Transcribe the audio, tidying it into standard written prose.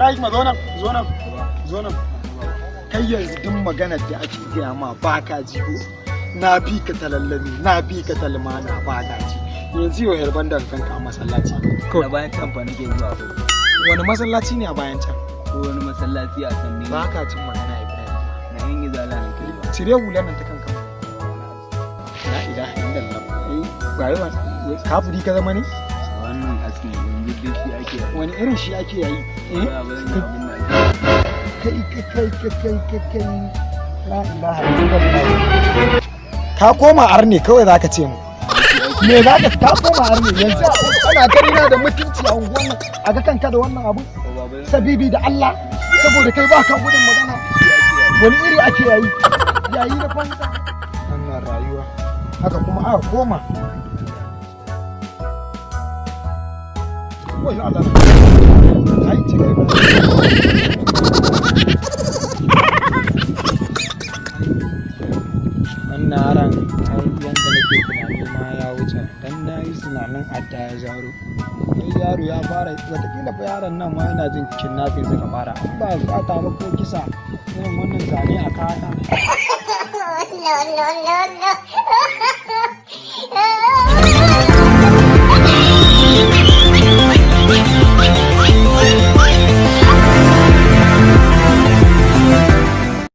Ibrahim zo nan. Kai yanzu duk maganar da ake gaya ma ba ka ji ko? Na bi ka talallami, na bi ka talmana ba ka ji. Yanzu yau herban da kanka a masallaci. Na bayan can fa nake zuwa. Wani masallaci ne a bayan can? Ko wani masallaci a can ne. Ba ka jin magana Ibrahim. Na yin izala ne kai ba. Cire hulan nan ta kanka. La ilaha illallah. Ba yawa kafiri ka zama ne? Wannan asiri yanzu dai shi ake yi. Wani irin shi ake yi? Kai. La ilaha illallah. Ka koma arne kawai zaka ce mu. Me zaka ka koma arne yanzu ana garina da mutunci a unguwan nan a ga kanka da wannan abu? Sabibi da Allah saboda kai baka gudun magana. Wani iri ake yayi? Yayi na fansa. Wannan rayuwa. Haka kuma aka koma. Wai Allah. Ai ce kai ba. Wannan yaran ai yanda nake tunani ma ya wuce dan nayi tunanin adda ya zaro. Kai yaro ya fara wataƙila fa yaron nan ma yana jin kidnapping suka fara. An ba za ta ba ko kisa irin wannan zane a kana. No.